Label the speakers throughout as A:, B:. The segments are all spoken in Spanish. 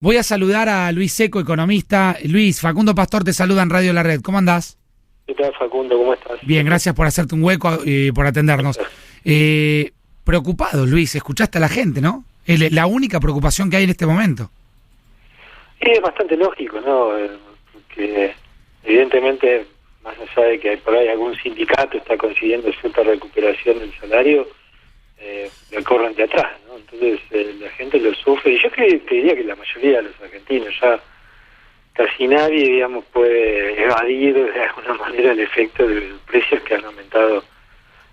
A: Voy a saludar a Luis Seco, economista. Luis, Facundo Pastor te saluda en Radio La Red. ¿Cómo andás?
B: ¿Qué tal, Facundo? ¿Cómo estás?
A: Bien, gracias por hacerte un hueco y por atendernos. Preocupado, Luis, escuchaste a la gente, ¿no? Es la única preocupación que hay en este momento.
B: Sí, es bastante lógico, ¿no? Que evidentemente, más allá de que por ahí algún sindicato está consiguiendo cierta recuperación del salario, lo corren de atrás, ¿no? Entonces la gente lo sufre, y yo te diría que la mayoría de los argentinos, ya casi nadie, digamos, puede evadir de alguna manera el efecto de los precios que han aumentado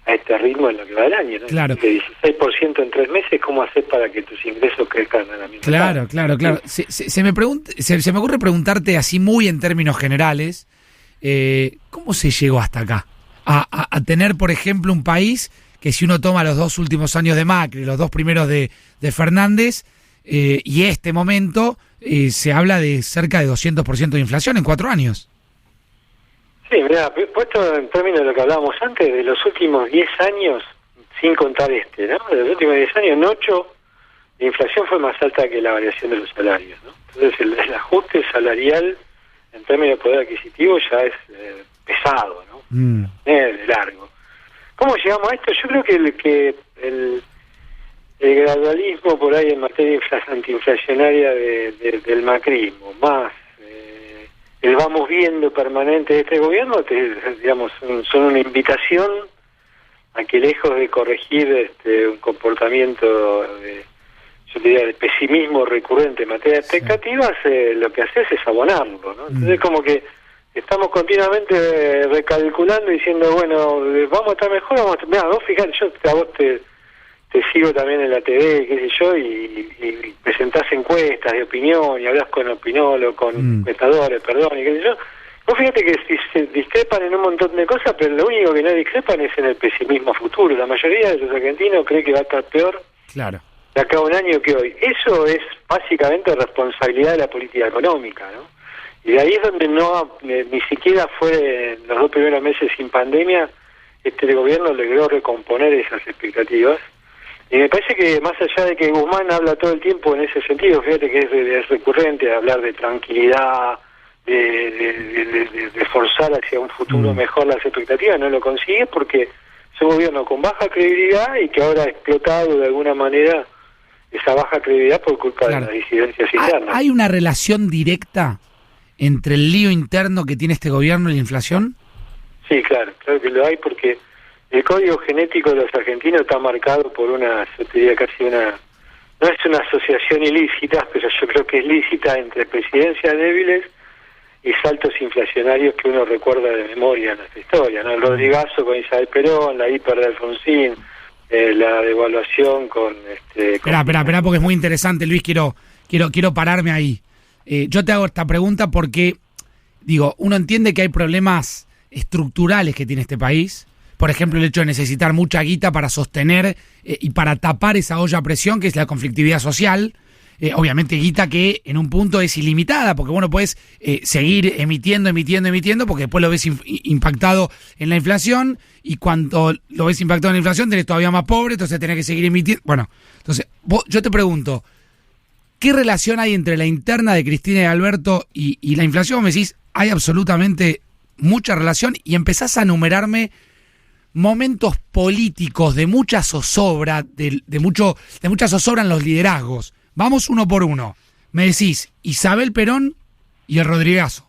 B: a este ritmo en lo que va el año, ¿no?
A: Claro.
B: De 16% en 3 meses, ¿cómo hacer para que tus ingresos crezcan a la misma
A: Claro,
B: tasa?
A: claro. Se me ocurre preguntarte así muy en términos generales, ¿cómo se llegó hasta acá? A tener, por ejemplo, un país que, si uno toma los 2 últimos años de Macri, los 2 primeros de Fernández, y este momento, se habla de cerca de 200% de inflación en 4 años.
B: Sí, mira, puesto en términos de lo que hablábamos antes, de los últimos 10 años, sin contar ¿no? De los últimos 10 años, en 8, la inflación fue más alta que la variación de los salarios, ¿no? Entonces el ajuste salarial en términos de poder adquisitivo ya es pesado, ¿no? De largo. ¿Cómo llegamos a esto? Yo creo que el gradualismo por ahí en materia antiinflacionaria del macrismo, más el vamos viendo permanente de este gobierno, digamos, son una invitación a que, lejos de corregir un comportamiento yo diría, de pesimismo recurrente en materia de expectativas, lo que haces es abonarlo, ¿no? Entonces como que estamos continuamente recalculando, diciendo, bueno, vamos a estar mejor, mirá, vos fijate, yo a vos te sigo también en la TV, qué sé yo, y presentás encuestas de opinión, y hablas con opinólogos, con encuestadores, y qué sé yo. Vos fíjate que se discrepan en un montón de cosas, pero lo único que no discrepan es en el pesimismo futuro. La mayoría de los argentinos cree que va a estar peor de acá a un año que hoy. Eso es básicamente responsabilidad de la política económica, ¿no? Y de ahí es donde ni siquiera fue en los 2 primeros meses sin pandemia, este gobierno logró recomponer esas expectativas. Y me parece que, más allá de que Guzmán habla todo el tiempo en ese sentido, fíjate que es recurrente hablar de tranquilidad, de forzar hacia un futuro mejor las expectativas, no lo consigue porque es un gobierno con baja credibilidad y que ahora ha explotado de alguna manera esa baja credibilidad por culpa de las disidencias internas.
A: ¿Hay una relación directa entre el lío interno que tiene este gobierno y la inflación?
B: Sí, claro que lo hay, porque el código genético de los argentinos está marcado por yo te diría casi no es una asociación ilícita, pero yo creo que es lícita, entre presidencias débiles y saltos inflacionarios que uno recuerda de memoria en nuestra historia, ¿no? El Rodrigazo con Isabel Perón, la hiper de Alfonsín, la devaluación con
A: Esperá, porque es muy interesante, Luis, quiero pararme ahí. Yo te hago esta pregunta porque, digo, uno entiende que hay problemas estructurales que tiene este país. Por ejemplo, el hecho de necesitar mucha guita para sostener y para tapar esa olla a presión que es la conflictividad social. Obviamente guita que en un punto es ilimitada, porque bueno, puedes seguir emitiendo, porque después lo ves impactado en la inflación, y cuando lo ves impactado en la inflación tenés todavía más pobre, entonces tenés que seguir emitiendo. Bueno, entonces yo te pregunto, ¿qué relación hay entre la interna de Cristina y Alberto y la inflación? Me decís, hay absolutamente mucha relación, y empezás a enumerarme momentos políticos de mucha zozobra, de mucha zozobra en los liderazgos. Vamos uno por uno. Me decís Isabel Perón y el Rodrigazo.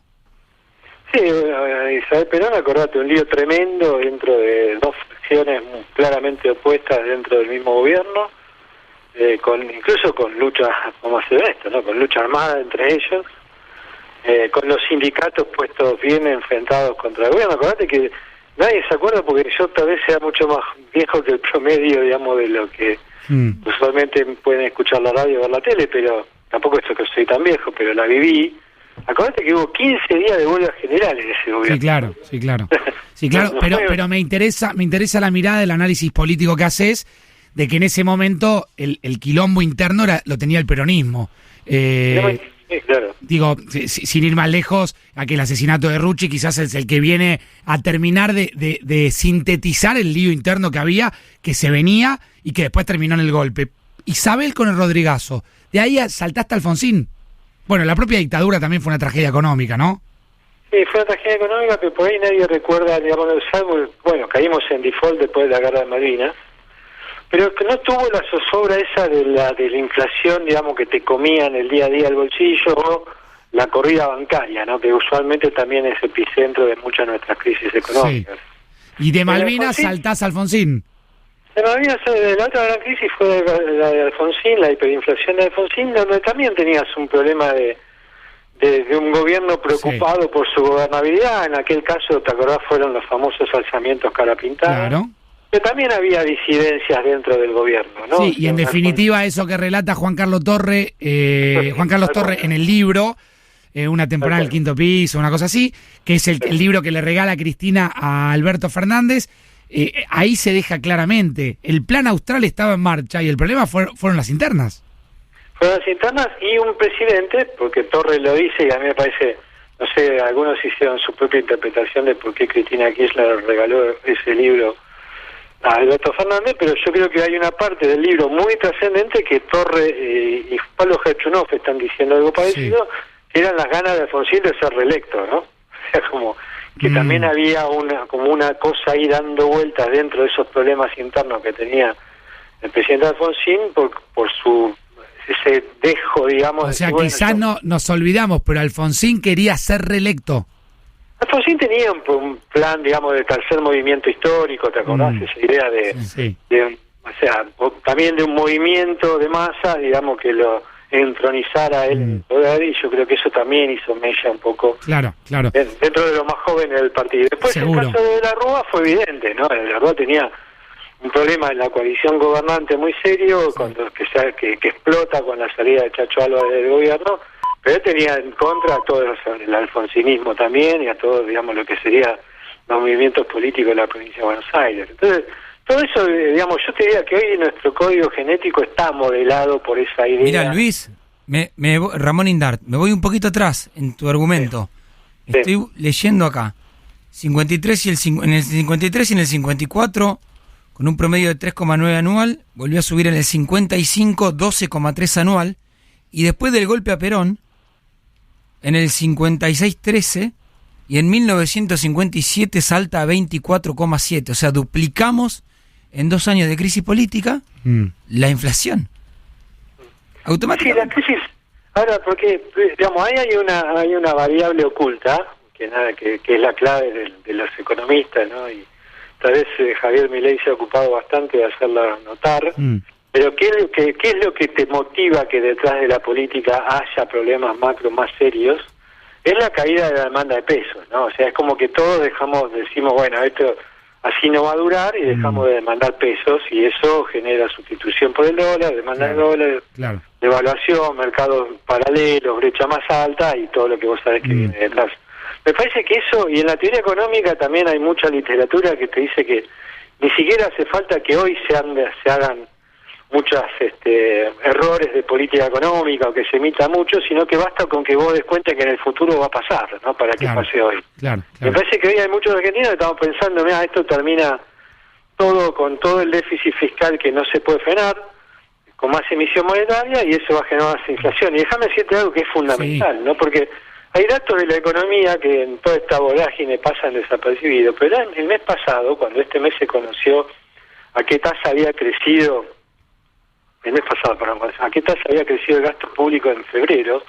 B: Sí, Isabel Perón, acordate, un lío tremendo dentro de 2 facciones claramente opuestas dentro del mismo gobierno, incluso con lucha, vamos a ser honestos, ¿no? Con lucha armada entre ellos, con los sindicatos puestos bien enfrentados contra el gobierno. Acordate que nadie se acuerda, porque yo tal vez sea mucho más viejo que el promedio, digamos, de lo que usualmente pueden escuchar la radio o ver la tele, pero tampoco es que soy tan viejo, pero la viví. Acordate que hubo 15 días de huelga general en ese gobierno. Sí, claro. pero me interesa la mirada del análisis político que haces, de que en ese momento el quilombo interno lo tenía el peronismo. Sí, claro.
A: Digo, sin ir más lejos, aquel asesinato de Rucci quizás es el que viene a terminar de sintetizar el lío interno que había, que se venía y que después terminó en el golpe. Isabel con el Rodrigazo, de ahí saltaste a Alfonsín. Bueno, la propia dictadura también fue una tragedia económica, ¿no?
B: Sí, fue una tragedia económica, pero por ahí nadie recuerda, digamos, salvo, bueno, caímos en default después de la guerra de Malvinas, pero que no tuvo la zozobra esa de la inflación, digamos, que te comía en el día a día el bolsillo, o la corrida bancaria, ¿no? Que usualmente también es epicentro de muchas de nuestras crisis económicas.
A: Sí. Y de Malvinas saltás a Alfonsín.
B: De Malvinas, la otra gran crisis fue la de Alfonsín, la hiperinflación de Alfonsín, donde también tenías un problema de un gobierno preocupado por su gobernabilidad. En aquel caso, ¿te acordás? Fueron los famosos alzamientos cara pintada.
A: Claro.
B: Pero también había disidencias dentro del gobierno, ¿no?
A: Sí, y en definitiva eso que relata Juan Carlos Torre en el libro, una temporada del quinto piso, una cosa así, que es el libro que le regala Cristina a Alberto Fernández. Ahí se deja claramente, el plan austral estaba en marcha y el problema fueron las internas.
B: Fueron las internas y un presidente, porque Torres lo dice y a mí me parece, no sé, algunos hicieron su propia interpretación de por qué Cristina Kirchner regaló ese libro a Alberto Fernández, pero yo creo que hay una parte del libro muy trascendente que Torres y Pablo Gerchunov están diciendo algo parecido, sí, que eran las ganas de Alfonsín de ser reelecto, ¿no? O sea, como que también había una cosa ahí dando vueltas dentro de esos problemas internos que tenía el presidente Alfonsín por su ese dejo, digamos.
A: O sea, quizás no nos olvidamos, pero Alfonsín quería ser reelecto.
B: Alfonsín tenía un plan, digamos, de tercer movimiento histórico, ¿te acordás? Esa idea o sea, también de un movimiento de masa, digamos, que lo entronizara él en el poder, y yo creo que eso también hizo mella un poco dentro de los más jóvenes del partido. Después el caso de la Rúa fue evidente, ¿no? La Rúa tenía un problema en la coalición gobernante muy serio, que explota con la salida de Chacho Álvarez del gobierno, pero él tenía en contra a todo el alfonsinismo también y a todo, digamos, lo que sería los movimientos políticos de la provincia de Buenos Aires. Entonces, todo eso, digamos, yo te diría que hoy nuestro código genético está modelado por esa idea.
C: Mira, Luis, Ramón Indart, me voy un poquito atrás en tu argumento. Sí. Estoy leyendo acá. 53 en el 53 y en el 54, con un promedio de 3,9 anual, volvió a subir en el 55, 12,3 anual, y después del golpe a Perón, en el 56, 13, y en 1957 salta a 24,7. O sea, duplicamos en 2 años de crisis política la inflación. Automáticamente.
B: Sí, la crisis. Ahora, porque, digamos, ahí hay una variable oculta, que es la clave de los economistas, ¿no? Y tal vez Javier Milei se ha ocupado bastante de hacerla notar. Pero ¿qué es lo que te motiva que detrás de la política haya problemas macro más serios? Es la caída de la demanda de pesos, ¿no? O sea, es como que todos decimos, bueno, esto así no va a durar, y dejamos de demandar pesos, y eso genera sustitución por el dólar, demanda de dólares, devaluación, mercados paralelos, brecha más alta y todo lo que vos sabés que viene detrás. Me parece que eso, y en la teoría económica también hay mucha literatura que te dice que ni siquiera hace falta que hoy se hagan muchos errores de política económica o que se emita mucho, sino que basta con que vos des cuenta que en el futuro va a pasar, ¿no? Para que pase hoy. Me parece que hoy hay muchos argentinos que estamos pensando, mira, esto termina todo con todo el déficit fiscal que no se puede frenar, con más emisión monetaria, y eso va a generar más inflación. Y déjame decirte algo que es fundamental, ¿no? Porque hay datos de la economía que en toda esta vorágine pasan desapercibidos, pero el mes pasado, cuando este mes se conoció a qué tasa había crecido ¿a qué tasa había crecido el gasto público en febrero?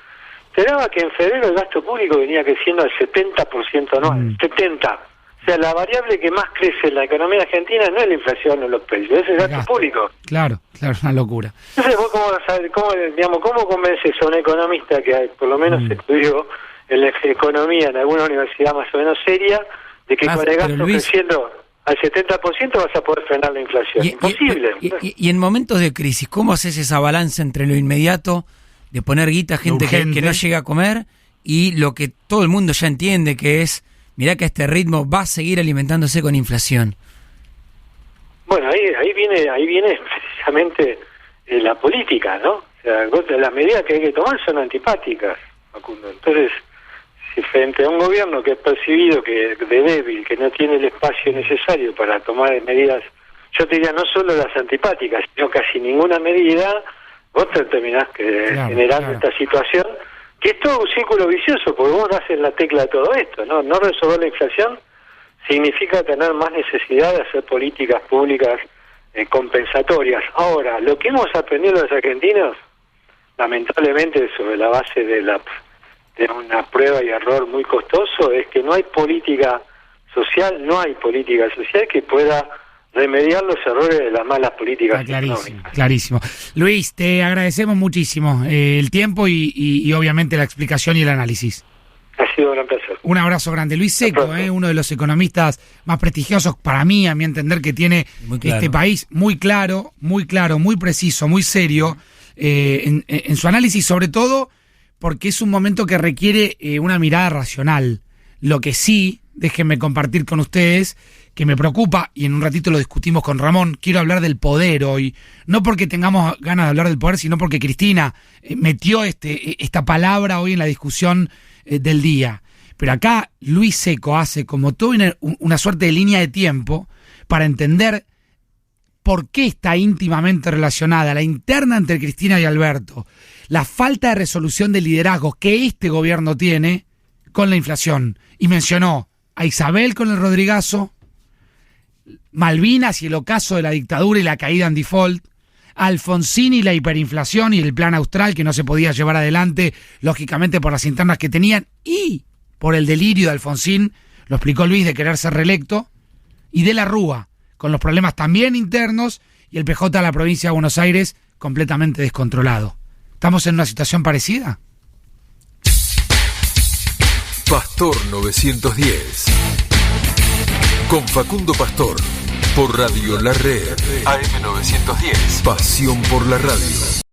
B: Te daba que en febrero el gasto público venía creciendo al 70% anual, 70%. O sea, la variable que más crece en la economía argentina no es la inflación o los precios, es el gasto público.
A: Claro, una locura.
B: Entonces, ¿vos cómo convences a un economista que por lo menos estudió en la economía en alguna universidad más o menos seria, de que con el gasto creciendo al 70% vas a poder frenar la inflación? Imposible.
C: Y en momentos de crisis, ¿cómo haces esa balanza entre lo inmediato, de poner guita a gente que no llega a comer, y lo que todo el mundo ya entiende, que es, mirá que a este ritmo va a seguir alimentándose con inflación? Bueno,
B: ahí viene precisamente la política, ¿no? O sea, las medidas que hay que tomar son antipáticas, Facundo. Entonces, si frente a un gobierno que es percibido que de débil, que no tiene el espacio necesario para tomar medidas, yo te diría no solo las antipáticas, sino casi ninguna medida, vos te terminás generando esta situación que es todo un círculo vicioso, porque vos das en la tecla de todo esto, ¿no? No resolver la inflación significa tener más necesidad de hacer políticas públicas compensatorias. Ahora, lo que hemos aprendido los argentinos, lamentablemente sobre la base de una prueba y error muy costoso, es que no hay política social que pueda remediar los errores de las malas políticas económicas.
A: Clarísimo. Luis, te agradecemos muchísimo el tiempo y obviamente la explicación y el análisis.
B: Ha sido un gran placer.
A: Un abrazo grande. Luis Secco, uno de los economistas más prestigiosos para mí, a mi entender, que tiene este país, muy claro, muy preciso, muy serio en su análisis, sobre todo porque es un momento que requiere una mirada racional. Lo que sí, déjenme compartir con ustedes, que me preocupa, y en un ratito lo discutimos con Ramón, quiero hablar del poder hoy, no porque tengamos ganas de hablar del poder, sino porque Cristina metió esta palabra hoy en la discusión del día. Pero acá Luis Secco hace como toda una suerte de línea de tiempo para entender por qué está íntimamente relacionada la interna entre Cristina y Alberto, la falta de resolución de liderazgos que este gobierno tiene con la inflación. Y mencionó a Isabel con el Rodrigazo, Malvinas y el ocaso de la dictadura y la caída en default, Alfonsín y la hiperinflación y el plan austral que no se podía llevar adelante, lógicamente por las internas que tenían y por el delirio de Alfonsín, lo explicó Luis, de querer ser reelecto, y de la Rúa, con los problemas también internos, y el PJ de la provincia de Buenos Aires completamente descontrolado. ¿Estamos en una situación parecida?
D: Pastor 910 con Facundo Pastor por Radio La Red AM 910. Pasión por la radio.